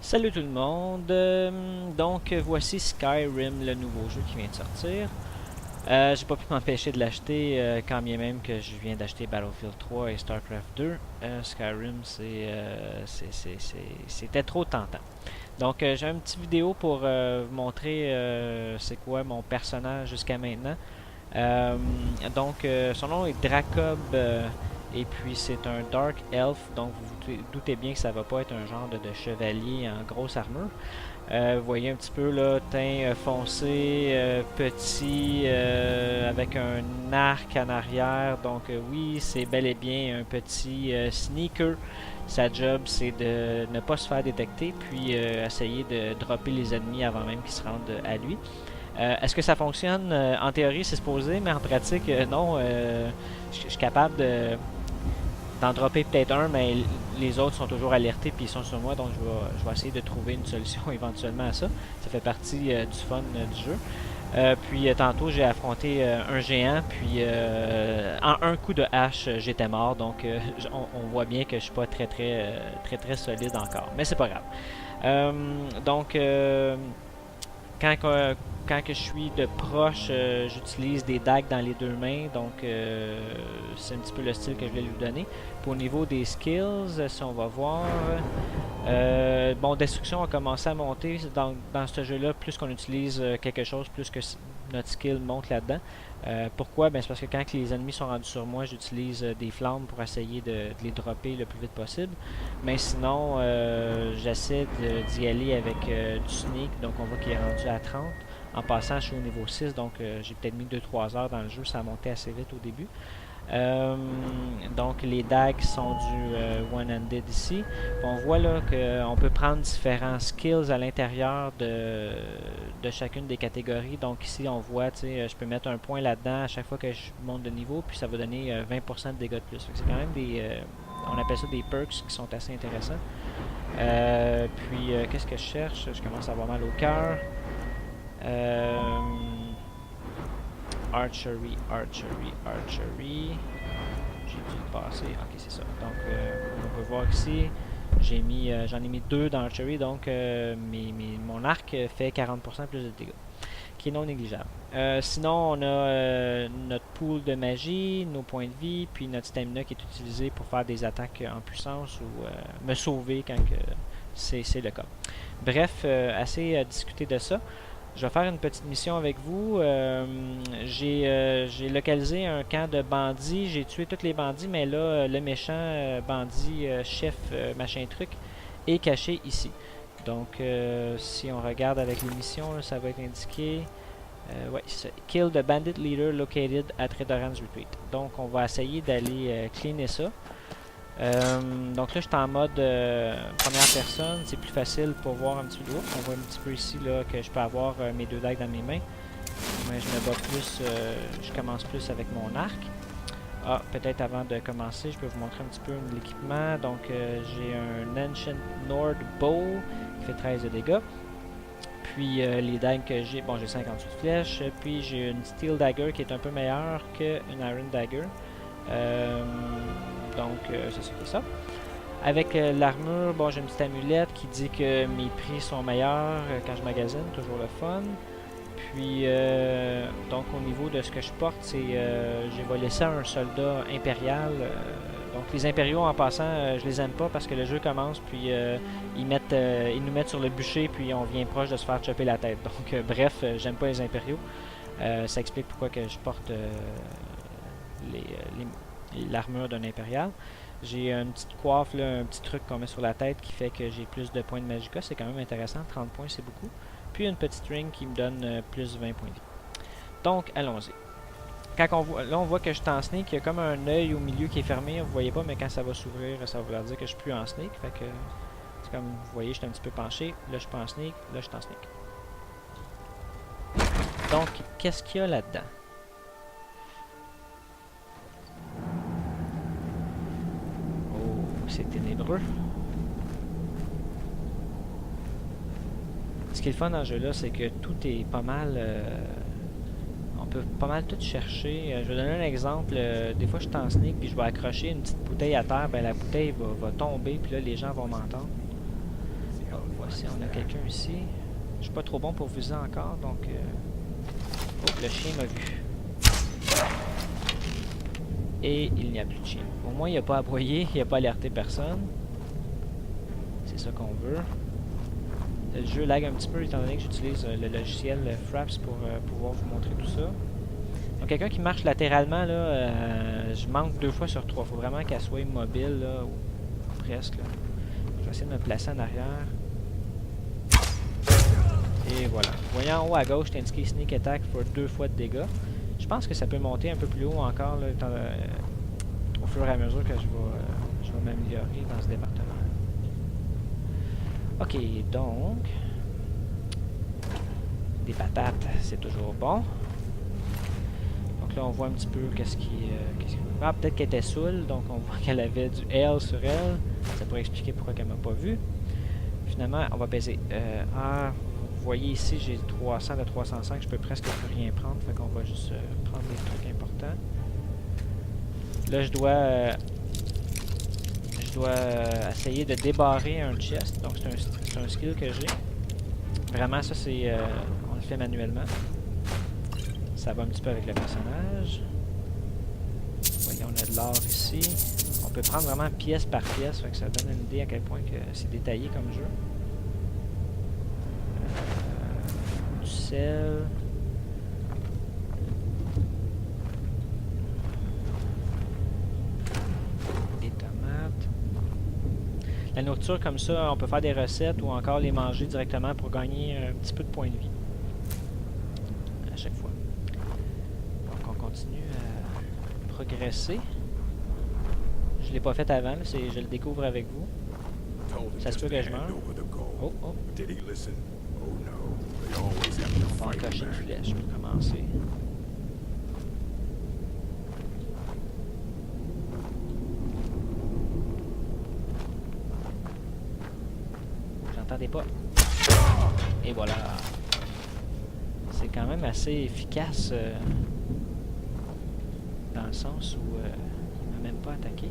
Salut tout le monde, donc voici Skyrim, le nouveau jeu qui vient de sortir. J'ai pas pu m'empêcher de l'acheter quand bien même que je viens d'acheter Battlefield 3 et StarCraft 2. Skyrim, c'était trop tentant. Donc j'ai une petite vidéo pour vous montrer c'est quoi mon personnage jusqu'à maintenant. Son nom est Dracob, et puis c'est un Dark Elf, donc vous doutez bien que ça va pas être un genre de chevalier en grosse armure. Vous voyez un petit peu là, teint foncé, petit, avec un arc en arrière. Donc oui, c'est bel et bien un petit sneaker. Sa job, c'est de ne pas se faire détecter, puis essayer de dropper les ennemis avant même qu'ils se rendent à lui. Est-ce que ça fonctionne? En théorie, c'est supposé, mais en pratique, non. Je suis capable d'en dropper peut-être un, mais les autres sont toujours alertés puis ils sont sur moi, donc je vais essayer de trouver une solution éventuellement à ça. Ça fait partie du fun du jeu. Puis tantôt, j'ai affronté un géant, puis en un coup de hache, j'étais mort, donc on voit bien que je suis pas très solide encore, mais c'est pas grave. Euh, donc, quand, quand que je suis de proche, j'utilise des dagues dans les deux mains, donc c'est un petit peu le style que je vais lui donner. Puis au niveau des skills, si on va voir, bon, destruction a commencé à monter dans ce jeu-là. Plus qu'on utilise quelque chose, plus que notre skill monte là-dedans. Pourquoi? Ben, c'est parce que quand les ennemis sont rendus sur moi, j'utilise des flammes pour essayer de les dropper le plus vite possible. Mais sinon, j'essaie d'y aller avec du sneak, donc on voit qu'il est rendu à 30. En passant, je suis au niveau 6, donc j'ai peut-être mis 2-3 heures dans le jeu, ça a monté assez vite au début. Donc les dagues sont du one-handed ici. On voit là qu'on peut prendre différents skills à l'intérieur de chacune des catégories. Donc ici on voit, je peux mettre un point là-dedans à chaque fois que je monte de niveau, puis ça va donner 20% de dégâts de plus. C'est quand même on appelle ça des perks qui sont assez intéressants. Qu'est-ce que je cherche? Je commence à avoir mal au cœur. Archery. J'ai dû le passer. Ok, c'est ça. Donc, on peut voir ici, j'en ai mis deux dans Archery, donc mon arc fait 40% plus de dégâts, qui est non négligeable. Sinon, on a notre pool de magie, nos points de vie, puis notre stamina qui est utilisé pour faire des attaques en puissance ou me sauver quand c'est le cas. Bref, assez à discuter de ça. Je vais faire une petite mission avec vous. J'ai localisé un camp de bandits. J'ai tué tous les bandits, mais là, le méchant bandit chef machin truc est caché ici. Donc, si on regarde avec les missions, là, ça va être indiqué. Ouais, c'est Kill the bandit leader located at Redoran's Retreat. Donc, on va essayer d'aller cleaner ça. Donc là, je suis en mode première personne. C'est plus facile pour voir un petit peu de haut. On voit un petit peu ici là, que je peux avoir mes deux dagues dans mes mains. Mais je me bats plus, je commence plus avec mon arc. Ah, peut-être avant de commencer, je peux vous montrer un petit peu l'équipement. Donc, j'ai un Ancient Nord Bow qui fait 13 de dégâts. Puis, les dagues que j'ai, bon, j'ai 58 flèches. Puis, j'ai une Steel Dagger qui est un peu meilleure qu'une Iron Dagger. C'est ça qui est ça. Avec l'armure, bon, j'ai une petite amulette qui dit que mes prix sont meilleurs quand je magasine, toujours le fun. Puis, donc au niveau de ce que je porte, c'est j'ai volé ça à un soldat impérial. Donc les impériaux, en passant, je les aime pas parce que le jeu commence, puis ils nous mettent sur le bûcher, puis on vient proche de se faire chopper la tête. Donc bref, j'aime pas les impériaux. Ça explique pourquoi que je porte l'armure d'un impérial. J'ai une petite coiffe, là, un petit truc qu'on met sur la tête qui fait que j'ai plus de points de magicka. C'est quand même intéressant. 30 points, c'est beaucoup. Puis une petite ring qui me donne plus 20 points de vie. Donc, allons-y. Là, on voit que je suis en sneak. Il y a comme un œil au milieu qui est fermé. Vous voyez pas, mais quand ça va s'ouvrir, ça va vouloir dire que je suis plus en sneak. Fait que, c'est comme vous voyez, je suis un petit peu penché. Là, je suis pas en sneak. Là, je suis en sneak. Donc, qu'est-ce qu'il y a là-dedans? C'est ténébreux. Ce qui est le fun dans ce jeu-là, c'est que tout est pas mal... on peut pas mal tout chercher. Je vais donner un exemple. Des fois, je suis en sneak puis je vais accrocher une petite bouteille à terre. Ben, la bouteille va tomber puis là, les gens vont m'entendre. voir si on a quelqu'un ici. Je suis pas trop bon pour viser encore, donc... Oh, le chien m'a vu. Et il n'y a plus de chien. Au moins, il n'a pas aboyé, il n'a pas alerté personne. C'est ça qu'on veut. Le jeu lag un petit peu étant donné que j'utilise le logiciel Fraps pour pouvoir vous montrer tout ça. Donc quelqu'un qui marche latéralement, là, je manque 2 fois sur 3. Il faut vraiment qu'elle soit immobile, là, ou presque. Là. Je vais essayer de me placer en arrière. Et voilà. Vous voyez en haut à gauche, c'est indiqué Sneak Attack pour 2 fois de dégâts. Je pense que ça peut monter un peu plus haut encore, là, au fur et à mesure que je vais m'améliorer dans ce département. Ok, donc... Des patates, c'est toujours bon. Donc là, on voit un petit peu qu'est-ce qui... Ah, peut-être qu'elle était saoule, donc on voit qu'elle avait du L sur elle. Ça pourrait expliquer pourquoi elle m'a pas vu. Finalement, on va peser. Vous voyez ici, j'ai 300 de 305, je peux presque plus rien prendre, fait qu'on va juste prendre les trucs importants. Là, je dois essayer de débarrer un chest, donc c'est un skill que j'ai. Vraiment, ça c'est... on le fait manuellement. Ça va un petit peu avec le personnage. Vous voyez, on a de l'or ici. On peut prendre vraiment pièce par pièce, fait que ça donne une idée à quel point que c'est détaillé comme jeu. Du sel. Des tomates. La nourriture comme ça, on peut faire des recettes ou encore les manger directement pour gagner un petit peu de points de vie. À chaque fois. Donc on continue à progresser. Je l'ai pas fait avant, je le découvre avec vous. Ça se peut que je meure. Oh, oh. On va encocher une flèche pour commencer. J'entendais pas. Et voilà. C'est quand même assez efficace dans le sens où il m'a même pas attaqué.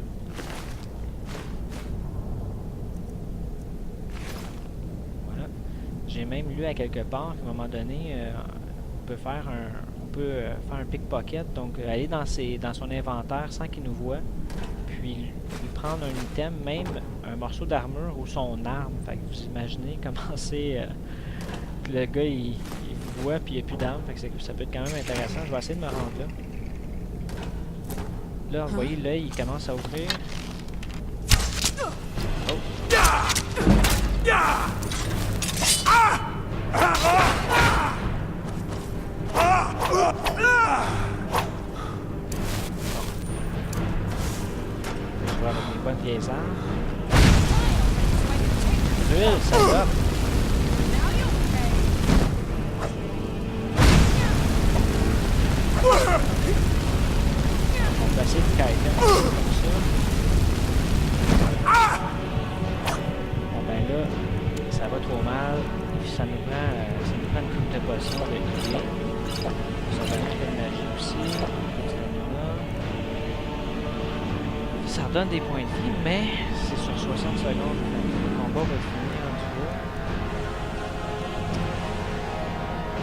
Voilà. J'ai même lu à quelque part qu'à un moment donné, on peut faire un pickpocket, donc aller dans son inventaire sans qu'il nous voie, puis lui prendre un item, même un morceau d'armure ou son arme. Fait que vous imaginez comment c'est... le gars, il vous voit, puis il n'y a plus d'arme, fait que ça peut être quand même intéressant. Je vais essayer de me rendre là. Là, vous voyez, l'œil, il commence à ouvrir. Oh! Je vais avec mes bonnes vieilles armes. Brûle, ça va! On peut essayer de kiter comme ça. Bon ben là, ça va trop mal. Et ça nous prend une coupe de potion de healing. Ça va mettre de magie aussi. Ça redonne des points de vie, mais c'est sur 60 secondes. Le combat va finir en dessous.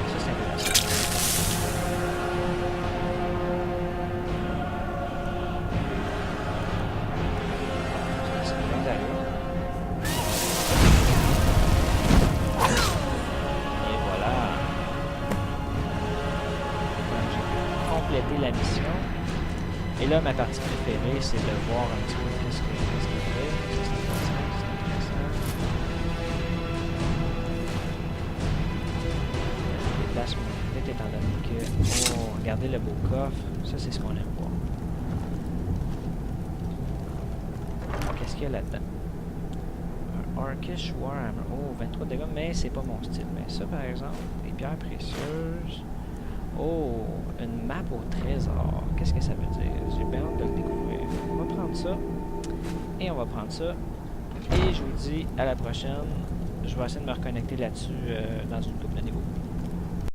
Ça c'est intéressant. La mission. Et là, ma partie préférée, c'est de voir un petit peu qu'est-ce qu'il fait. C'est intéressant. Je déplace mon tête étant donné que... Oh, regardez le beau coffre. Ça, c'est ce qu'on aime voir. Qu'est-ce qu'il y a là-dedans? Un Orcish Warhammer. Oh, 23 dégâts, mais c'est pas mon style. Mais ça, par exemple, des pierres précieuses... Oh, une map au trésor. Qu'est-ce que ça veut dire? J'ai bien hâte de le découvrir. On va prendre ça. Et on va prendre ça. Et je vous dis à la prochaine. Je vais essayer de me reconnecter là-dessus dans une couple de niveaux.